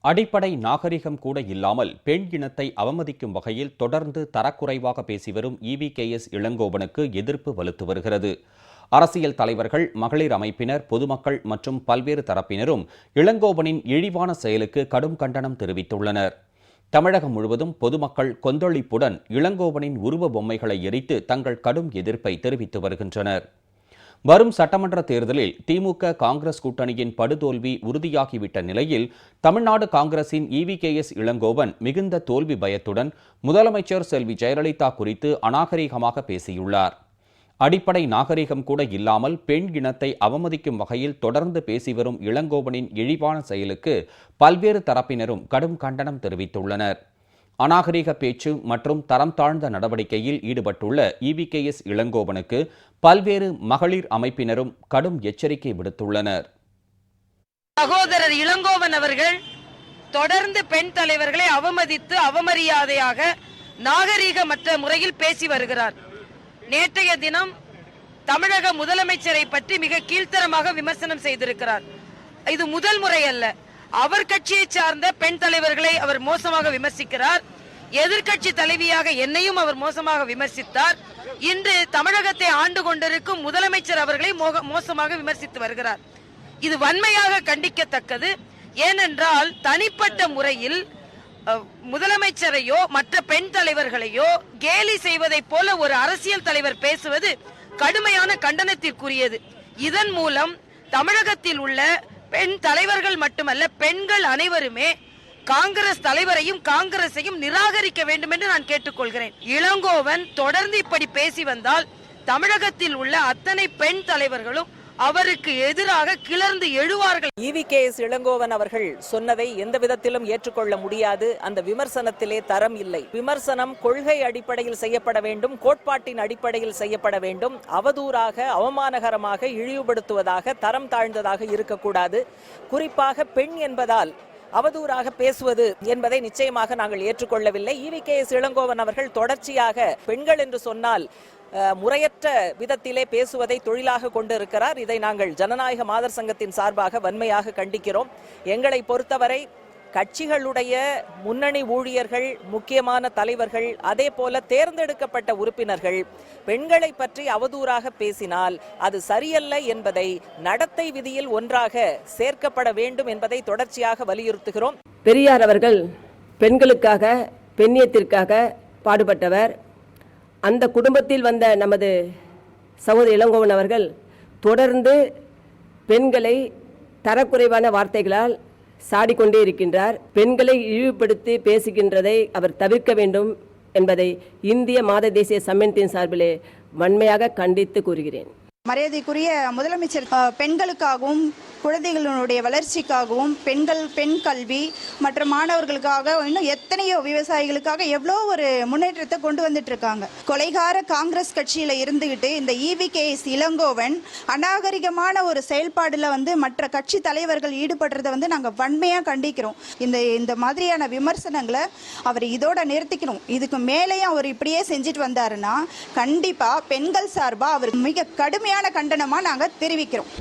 அடிப்படை நாகரிகம் கூட இல்லாமல் பெண் இனத்தை அவமதிக்கும் வகையில் தொடர்ந்து தரக்குறைவாக பேசி வரும் EVKS இளங்கோவனுக்கு எதிர்ப்பு வலுத்து வருகிறது. அரசியல் தலைவர்கள், மகளிர் அமைப்பினர், பொதுமக்கள் மற்றும் பல்வேறு தரப்பினரும் இளங்கோவனின் இழிவான செயலுக்கு கடும் கண்டனம் தெரிவித்துள்ளனர். தமிழகம் முழுவதும் பொதுமக்கள் கொந்தளிப்புடன் இளங்கோவனின் உருவ பொம்மைகளை எரித்து தங்கள் கடும் எதிர்ப்பை தெரிவித்து வருகின்றனர். வரும் சட்டமன்ற தேர்தலில் திமுக காங்கிரஸ் கூட்டணியின் படுதோல்வி உறுதியாகிவிட்ட நிலையில் தமிழ்நாடு காங்கிரசின் EVKS இளங்கோவன் மிகுந்த தோல்வி பயத்துடன் முதலமைச்சர் செல்வி ஜெயலலிதா குறித்து அநாகரிகமாக பேசியுள்ளார். அடிப்படை நாகரிகம் கூட இல்லாமல் பெண் இனத்தை அவமதிக்கும் வகையில் தொடர்ந்து பேசி வரும் இளங்கோவனின் இழிவான செயலுக்கு பல்வேறு தரப்பினரும் கடும் கண்டனம் தெரிவித்துள்ளனர். அநாகரிக பேச்சு மற்றும் தரம் தாழ்ந்த நடவடிக்கையில் ஈடுபட்டுள்ள EVKS இளங்கோவனுக்கு பல்வேறு மகளிர் அமைப்பினரும் கடும் எச்சரிக்கை விடுத்துள்ளனர். சகோதரர் இளங்கோவன் அவர்கள் தொடர்ந்து பெண் தலைவர்களை அவமதித்து அவமரியாதையாக நாகரிகமற்ற முறையில் பேசி வருகிறார். நேற்றைய தினம் தமிழக முதலமைச்சரை பற்றி மிக கீழ்த்தரமாக விமர்சனம் செய்திருக்கிறார். இது முதல் முறை அல்ல. அவர் கட்சியை சார்ந்த பெண் தலைவர்களை அவர் மோசமாக விமர்சிக்கிறார். எதிர்கட்சி தலைவியாக என்னையும் அவர் மோசமாக விமர்சித்தார். இன்று தமிழகத்தை ஆண்டு கொண்டிருக்கும் முதலமைச்சர் அவர்களை மோசமாக விமர்சித்து வருகிறார். இது வன்மையாக கண்டிக்கத்தக்கது. ஏனென்றால் தனிப்பட்ட முறையில் முதலமைச்சரையோ மற்ற பெண் தலைவர்களையோ கேலி செய்வதை போல ஒரு அரசியல் தலைவர் பேசுவது கடுமையான கண்டனத்திற்குரியது. இதன் மூலம் தமிழகத்தில் உள்ள பெண் தலைவர்கள் மட்டுமல்ல, பெண்கள் அனைவருமே காங்கிரஸ் தலைவரையும் காங்கிரஸையும் நிராகரிக்க வேண்டும் என்று நான் கேட்டுக்கொள்கிறேன். இளங்கோவன் தொடர்ந்து இப்படி பேசி வந்தால் தமிழகத்தில் உள்ள அத்தனை பெண் தலைவர்களும் அவருக்கு எதிராக கிளர்ந்து எழுவார்கள். EVKS இளங்கோவன் அவர்கள் சொன்னதை எந்த விதத்திலும் ஏற்றுக்கொள்ள முடியாது. அந்த விமர்சனத்திலே தரம் இல்லை. விமர்சனம் கொள்கை அடிப்படையில் செய்யப்பட வேண்டும், கோட்பாட்டின் அடிப்படையில் செய்யப்பட வேண்டும். அவதூறாக, அவமானகரமாக, இழிவுபடுத்துவதாக, தரம் தாழ்ந்ததாக இருக்கக்கூடாது. குறிப்பாக பெண் என்பதால் அவதூறாக பேசுவது என்பதை நிச்சயமாக நாங்கள் ஏற்றுக்கொள்ளவில்லை. EVKS இளங்கோவன் அவர்கள் தொடர்ச்சியாக பெண்கள் என்று சொன்னால் முறையற்ற விதத்திலே பேசுவதை தொழிலாக கொண்டிருக்கிறார். இதை நாங்கள் ஜனநாயக மாதர் சங்கத்தின் சார்பாக வன்மையாக கண்டிக்கிறோம். எங்களை பொறுத்தவரை கட்சிகளுடைய முன்னணி ஊழியர்கள், முக்கியமான தலைவர்கள், அதே போல தேர்ந்தெடுக்கப்பட்ட உறுப்பினர்கள் பெண்களை பற்றி அவதூறாக பேசினால் அது சரியல்ல என்பதை நடத்தை விதியில் ஒன்றாக சேர்க்கப்பட வேண்டும் என்பதை தொடர்ச்சியாக வலியுறுத்துகிறோம். பெரியார் அவர்கள் பெண்களுக்காக, பெண்ணியத்திற்காக பாடுபட்டவர். அந்த குடும்பத்தில் வந்த நமது சகோதரி இளங்கோவன் அவர்கள் தொடர்ந்து பெண்களை தரக்குறைவான வார்த்தைகளால் சாடிக்கொண்டே இருக்கின்றார். பெண்களை இழிவுபடுத்தி பேசுகின்றதை அவர் தவிர்க்க வேண்டும் என்பதை இந்திய மாத தேசிய சம்மேளனத்தின் சார்பிலே வன்மையாக கண்டித்து கூறுகிறேன். மரியாதைக்குரிய முதலமைச்சர் பெண்களுக்காகவும் குழந்தைகளுடைய வளர்ச்சிக்காகவும் பெண் கல்வி மற்றும் மாணவர்களுக்காக இன்னும் எத்தனையோ விவசாயிகளுக்காக எவ்வளோ ஒரு முன்னேற்றத்தை கொண்டு வந்துட்டு இருக்காங்க. கொலைகார காங்கிரஸ் கட்சியில் இருந்துகிட்டு இந்த EVKS இளங்கோவன் அநாகரிகமான ஒரு செயல்பாடுல மற்ற கட்சி தலைவர்கள் ஈடுபடுறதை நாங்கள் வன்மையாக கண்டிக்கிறோம். இந்த மாதிரியான விமர்சனங்களை அவர் இதோட நிறுத்திக்கணும். இதுக்கு மேலேயும் அவர் இப்படியே செஞ்சுட்டு வந்தாருன்னா கண்டிப்பாக பெண்கள் சார்பாக அவர் மிக கடுமையான கண்டனமாக நாங்கள் தெரிவிக்கிறோம்.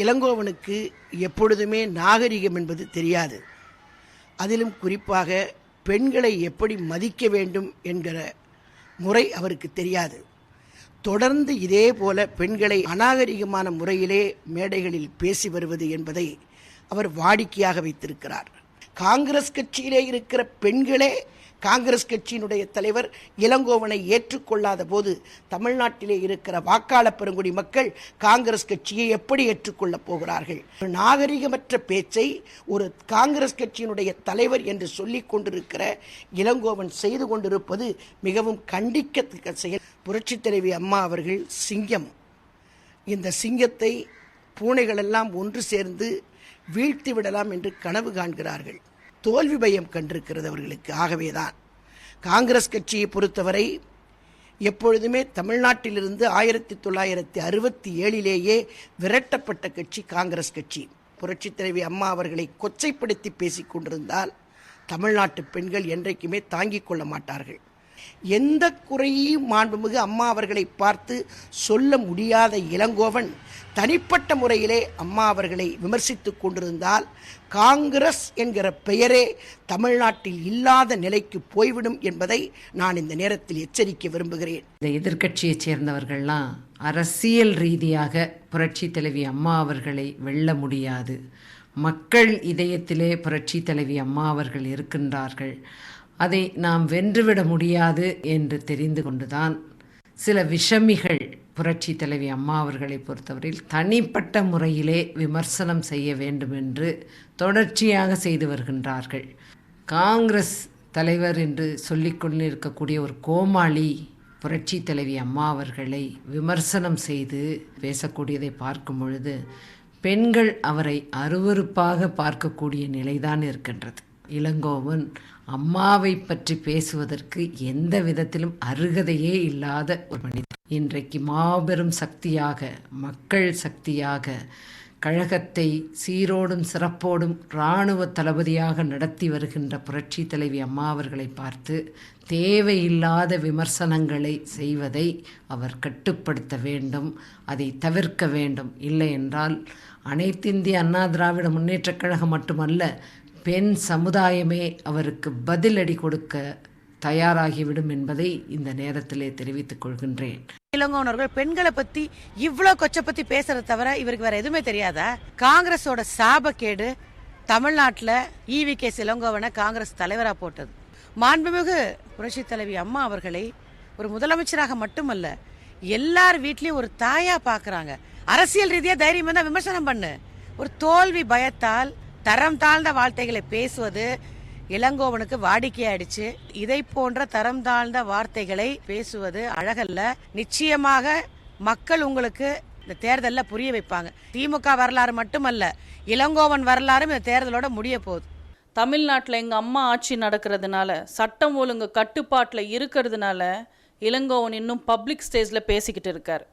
இளங்கோவனுக்கு எப்பொழுதுமே நாகரிகம் என்பது தெரியாது. அதிலும் குறிப்பாக பெண்களை எப்படி மதிக்க வேண்டும் என்கிற முறை அவருக்கு தெரியாது. தொடர்ந்து இதே போல பெண்களை அநாகரிகமான முறையிலே மேடைகளில் பேசி வருவது என்பதை அவர் வாடிக்கையாக வைத்திருக்கிறார். காங்கிரஸ் கட்சியிலே இருக்கிற பெண்களே காங்கிரஸ் கட்சியினுடைய தலைவர் இளங்கோவனை ஏற்றுக்கொள்ளாத போது தமிழ்நாட்டிலே இருக்கிற வாக்காளர் பெருங்குடி மக்கள் காங்கிரஸ் கட்சியை எப்படி ஏற்றுக்கொள்ளப் போகிறார்கள்? நாகரிகமற்ற பேச்சை ஒரு காங்கிரஸ் கட்சியினுடைய தலைவர் என்று சொல்லிக் கொண்டிருக்கிற இளங்கோவன் செய்து கொண்டிருப்பது மிகவும் கண்டிக்கத்தக்க செயல். புரட்சித் தலைவி அம்மா அவர்கள் சிங்கம். இந்த சிங்கத்தை பூனைகளெல்லாம் ஒன்று சேர்ந்து வீழ்த்தி விடலாம் என்று கனவு காண்கிறார்கள். தோல்வி பயம் கண்டிருக்கிறது அவர்களுக்கு. ஆகவேதான் காங்கிரஸ் கட்சியை பொறுத்தவரை எப்பொழுதுமே தமிழ்நாட்டிலிருந்து 1967 விரட்டப்பட்ட கட்சி காங்கிரஸ் கட்சி. புரட்சித் தலைவி அம்மா அவர்களை கொச்சைப்படுத்தி பேசிக் கொண்டிருந்தால் தமிழ்நாட்டு பெண்கள் என்றைக்குமே தாங்கிக் கொள்ள மாட்டார்கள். எந்த குறையையும் மாண்புமிகு அம்மா அவர்களை பார்த்து சொல்ல முடியாத இளங்கோவன் தனிப்பட்ட முறையிலே அம்மா அவர்களை விமர்சித்து கொண்டிருந்தால் காங்கிரஸ் என்கிற பெயரே தமிழ்நாட்டில் இல்லாத நிலைக்கு போய்விடும் என்பதை நான் இந்த நேரத்தில் எச்சரிக்க விரும்புகிறேன். இந்த எதிர்க்கட்சியைச் சேர்ந்தவர்கள்லாம் அரசியல் ரீதியாக புரட்சி தலைவி அம்மா அவர்களை வெல்ல முடியாது. மக்கள் இதயத்திலே புரட்சி தலைவி அம்மா அவர்கள் இருக்கின்றார்கள். அதை நாம் வென்றுவிட முடியாது என்று தெரிந்து கொண்டுதான் சில விஷமிகள் புரட்சி தலைவி அம்மா அவர்களை பொறுத்தவரையில் தனிப்பட்ட முறையிலே விமர்சனம் செய்ய வேண்டும் என்று தொடர்ச்சியாக செய்து வருகின்றார்கள். காங்கிரஸ் தலைவர் என்று சொல்லிக்கொண்டிருக்கக்கூடிய ஒரு கோமாளி புரட்சி தலைவி அம்மா அவர்களை விமர்சனம் செய்து பேசக்கூடியதை பார்க்கும் பொழுது பெண்கள் அவரை அருவருப்பாக பார்க்கக்கூடிய நிலைதான் இருக்கின்றது. இளங்கோவன் அம்மாவை பற்றி பேசுவதற்கு எந்த விதத்திலும் அருகதையே இல்லாத ஒரு மனிதர். இன்றைக்கு மாபெரும் சக்தியாக, மக்கள் சக்தியாக, கழகத்தை சீரோடும் சிறப்போடும் இராணுவ தளபதியாக நடத்தி வருகின்ற புரட்சி தலைவி அம்மா அவர்களை பார்த்து தேவையில்லாத விமர்சனங்களை செய்வதை அவர் கட்டுப்படுத்த வேண்டும், அதை தவிர்க்க வேண்டும். இல்லை என்றால் அனைத்திந்திய அண்ணா திராவிட முன்னேற்றக் கழகம் மட்டுமல்ல, பெண் சமுதாயமே அவருக்கு பதிலடி கொடுக்க தயாராகிவிடும் என்பதை இந்த நேரத்திலே தெரிவித்துக் கொள்கின்றேன். இளங்கோவன் அவர்கள் பெண்களை பத்தி இவ்வளவு கொச்சை பத்தி பேசுறத தவிர இவருக்கு வேற எதுவுமே தெரியாதா? காங்கிரஸோட சாபக்கேடு தமிழ்நாட்டில் ஈவிகே இளங்கோவனை காங்கிரஸ் தலைவரா போட்டது. மாண்புமிகு புரட்சி தலைவி அம்மா அவர்களை ஒரு முதலமைச்சராக மட்டுமல்ல, எல்லார் வீட்லயும் ஒரு தாயா பாக்குறாங்க. அரசியல் ரீதியா தைரியம் தான் விமர்சனம் பண்ணு. ஒரு தோல்வி பயத்தால் தரம் தாழ்ந்த வார்த்தைகளை பேசுவது இளங்கோவனுக்கு வாடிக்கையாயிடுச்சு. இதை போன்ற தரம் தாழ்ந்த வார்த்தைகளை பேசுவது அழகல்ல. நிச்சயமாக மக்கள் உங்களுக்கு இந்த தேர்தலில் புரிய வைப்பாங்க. திமுக வரலாறு மட்டுமல்ல, இளங்கோவன் வரலாறும் இந்த தேர்தலோட முடிய போகுது. தமிழ்நாட்டில் எங்கள் அம்மா ஆட்சி நடக்கிறதுனால, சட்டம் ஒழுங்கு கட்டுப்பாட்டில் இருக்கிறதுனால இளங்கோவன் இன்னும் பப்ளிக் ஸ்டேஜில் பேசிக்கிட்டு இருக்கார்.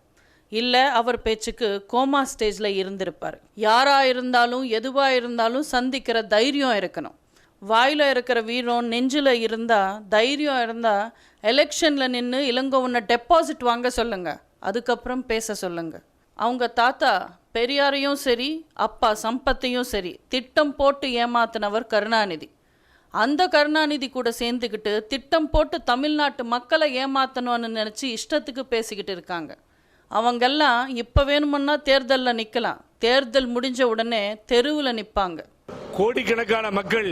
இல்லை, அவர் பேச்சுக்கு கோமா ஸ்டேஜில் இருந்திருப்பார். யாராக இருந்தாலும் எதுவாக இருந்தாலும் சந்திக்கிற தைரியம் இருக்கணும். வாயில் இருக்கிற வீரம் நெஞ்சில் இருந்தால், தைரியம் இருந்தால் எலெக்ஷனில் நின்று இளங்கோவனை டெபாசிட் வாங்க சொல்லுங்கள், அதுக்கப்புறம் பேச சொல்லுங்கள். அவங்க தாத்தா பெரியாரையும் சரி, அப்பா சம்பத்தையும் சரி திட்டம் போட்டு ஏமாத்தினவர் கருணாநிதி. அந்த கருணாநிதி கூட சேர்ந்துக்கிட்டு திட்டம் போட்டு தமிழ்நாட்டு மக்களை ஏமாற்றணும்னு நினச்சி இஷ்டத்துக்கு பேசிக்கிட்டு இருக்காங்க. அவங்கெல்லாம் இப்போ வேணுமுன்னா தேர்தலில் நிற்கலாம், தேர்தல் முடிஞ்ச உடனே தெருவில் நிற்பாங்க. கோடிக்கணக்கான மக்கள்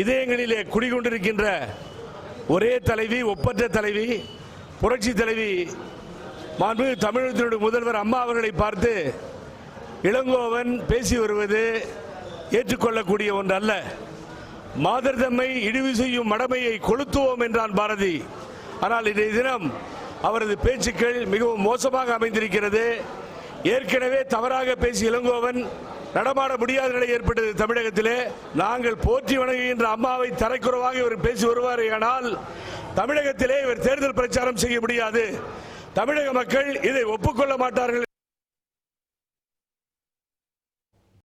இதயங்களிலே குடிகொண்டிருக்கின்ற ஒரே தலைவி, ஒப்பற்ற தலைவி, புரட்சி தலைவி மாண்பு தமிழகத்தினுடைய முதல்வர் அம்மா அவர்களை பார்த்து இளங்கோவன் பேசி வருவது ஏற்றுக்கொள்ளக்கூடிய ஒன்றல்ல. மாதர் தம்மை இழிவு செய்யும் மடமையை கொளுத்துவோம் என்றான் பாரதி. ஆனால் இன்றைய தினம் அவரது பேச்சுக்கள் மிகவும் மோசமாக அமைந்திருக்கிறது. ஏற்கனவே தவறாக பேசிய இளங்கோவன் நடமாட முடியாத நிலை ஏற்பட்டது தமிழகத்திலே. நாங்கள் போற்றி வணங்குகின்ற அம்மாவை தரைக்குறவாக இவர் பேசி வருவாரேயானால் தமிழகத்திலே இவர் தேர்தல் பிரச்சாரம் செய்ய முடியாது. தமிழக மக்கள் இதை ஒப்புக்கொள்ள மாட்டார்கள்.